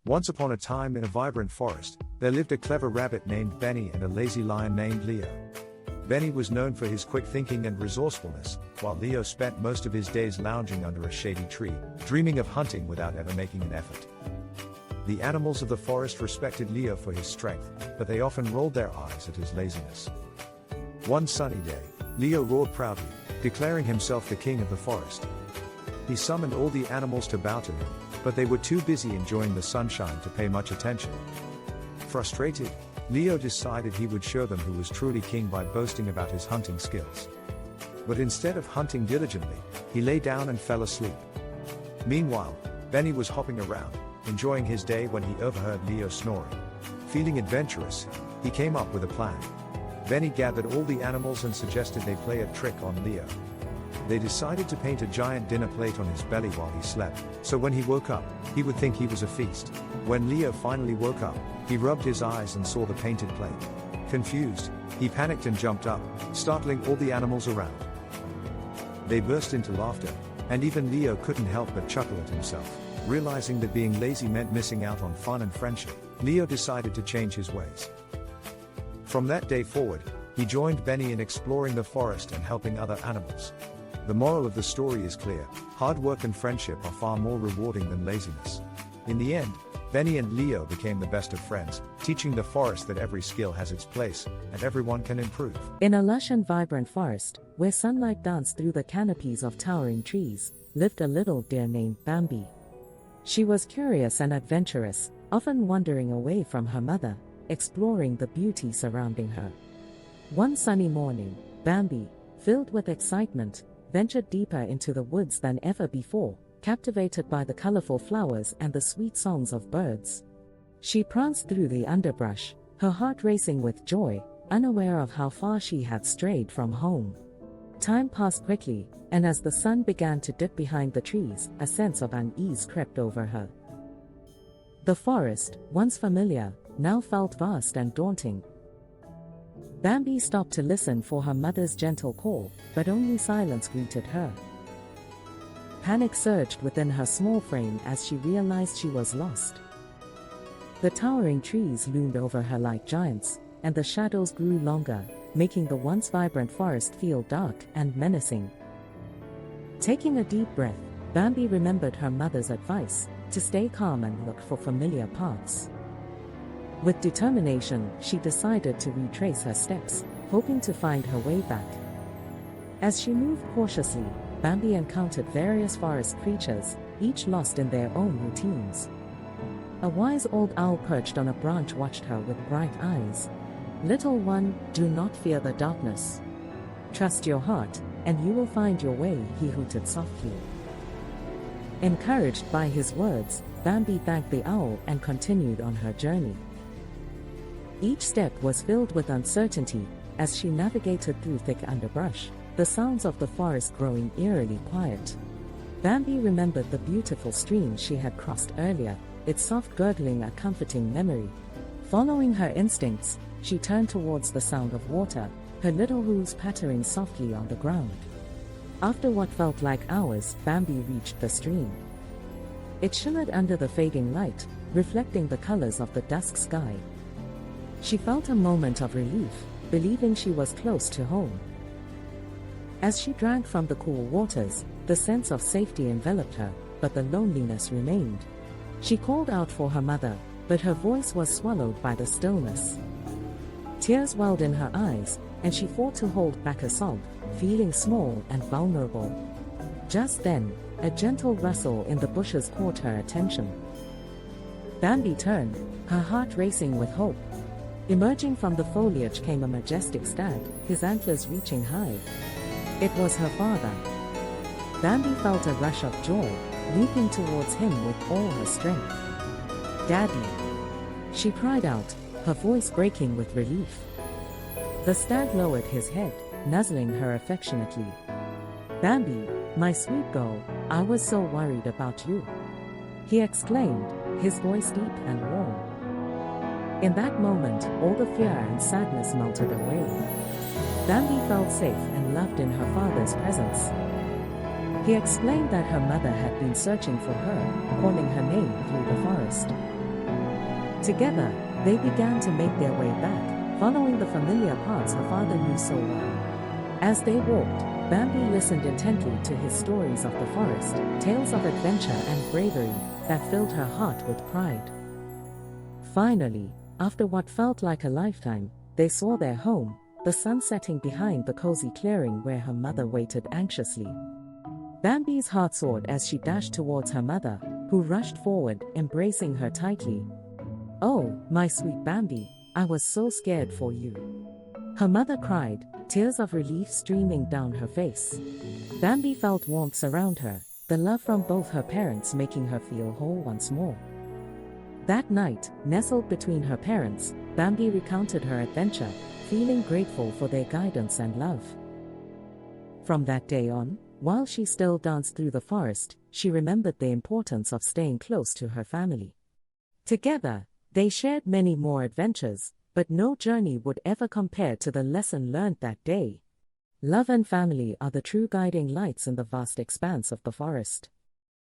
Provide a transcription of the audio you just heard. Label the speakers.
Speaker 1: Once upon a time in a vibrant forest, there lived a clever rabbit named Benny and a lazy lion named Leo. Benny was known for his quick thinking and resourcefulness, while Leo spent most of his days lounging under a shady tree, dreaming of hunting without ever making an effort. The animals of the forest respected Leo for his strength, but they often rolled their eyes at his laziness. One sunny day, Leo roared proudly, declaring himself the king of the forest. He summoned all the animals to bow to him, but they were too busy enjoying the sunshine to pay much attention. Frustrated, Leo decided he would show them who was truly king by boasting about his hunting skills. But instead of hunting diligently, he lay down and fell asleep. Meanwhile, Benny was hopping around, enjoying his day when he overheard Leo snoring. Feeling adventurous, he came up with a plan. Benny gathered all the animals and suggested they play a trick on Leo. They decided to paint a giant dinner plate on his belly while he slept, so when he woke up, he would think he was a feast. When Leo finally woke up, he rubbed his eyes and saw the painted plate. Confused, he panicked and jumped up, startling all the animals around. They burst into laughter, and even Leo couldn't help but chuckle at himself. Realizing that being lazy meant missing out on fun and friendship, Leo decided to change his ways. From that day forward, he joined Benny in exploring the forest and helping other animals. The moral of the story is clear: hard work and friendship are far more rewarding than laziness. In the end, Benny and Leo became the best of friends, teaching the forest that every skill has its place, and everyone can improve.
Speaker 2: In a lush and vibrant forest, where sunlight danced through the canopies of towering trees, lived a little deer named Bambi. She was curious and adventurous, often wandering away from her mother, exploring the beauty surrounding her. One sunny morning, Bambi, filled with excitement, ventured deeper into the woods than ever before, captivated by the colorful flowers and the sweet songs of birds. She pranced through the underbrush, her heart racing with joy, unaware of how far she had strayed from home. Time passed quickly, and as the sun began to dip behind the trees, a sense of unease crept over her. The forest, once familiar, now felt vast and daunting. Bambi stopped to listen for her mother's gentle call, but only silence greeted her. Panic surged within her small frame as she realized she was lost. The towering trees loomed over her like giants, and the shadows grew longer, making the once vibrant forest feel dark and menacing. Taking a deep breath, Bambi remembered her mother's advice to stay calm and look for familiar paths. With determination, she decided to retrace her steps, hoping to find her way back. As she moved cautiously, Bambi encountered various forest creatures, each lost in their own routines. A wise old owl perched on a branch watched her with bright eyes. "Little one, do not fear the darkness. Trust your heart, and you will find your way," he hooted softly. Encouraged by his words, Bambi thanked the owl and continued on her journey. Each step was filled with uncertainty, as she navigated through thick underbrush, the sounds of the forest growing eerily quiet. Bambi remembered the beautiful stream she had crossed earlier, its soft gurgling a comforting memory. Following her instincts, she turned towards the sound of water, her little hooves pattering softly on the ground. After what felt like hours, Bambi reached the stream. It shimmered under the fading light, reflecting the colors of the dusk sky. She felt a moment of relief, believing she was close to home. As she drank from the cool waters, the sense of safety enveloped her, but the loneliness remained. She called out for her mother, but her voice was swallowed by the stillness. Tears welled in her eyes, and she fought to hold back a sob, feeling small and vulnerable. Just then, a gentle rustle in the bushes caught her attention. Bambi turned, her heart racing with hope. Emerging from the foliage came a majestic stag, his antlers reaching high. It was her father. Bambi felt a rush of joy, leaping towards him with all her strength. "Daddy!" she cried out, her voice breaking with relief. The stag lowered his head, nuzzling her affectionately. "Bambi, my sweet girl, I was so worried about you," he exclaimed, his voice deep and warm. In that moment, all the fear and sadness melted away. Bambi felt safe and loved in her father's presence. He explained that her mother had been searching for her, calling her name through the forest. Together, they began to make their way back, following the familiar paths her father knew so well. As they walked, Bambi listened intently to his stories of the forest, tales of adventure and bravery that filled her heart with pride. Finally, after what felt like a lifetime, they saw their home, the sun setting behind the cozy clearing where her mother waited anxiously. Bambi's heart soared as she dashed towards her mother, who rushed forward, embracing her tightly. "Oh, my sweet Bambi, I was so scared for you," her mother cried, tears of relief streaming down her face. Bambi felt warmth surround her, the love from both her parents making her feel whole once more. That night, nestled between her parents, Bambi recounted her adventure, feeling grateful for their guidance and love. From that day on, while she still danced through the forest, she remembered the importance of staying close to her family. Together, they shared many more adventures, but no journey would ever compare to the lesson learned that day. Love and family are the true guiding lights in the vast expanse of the forest.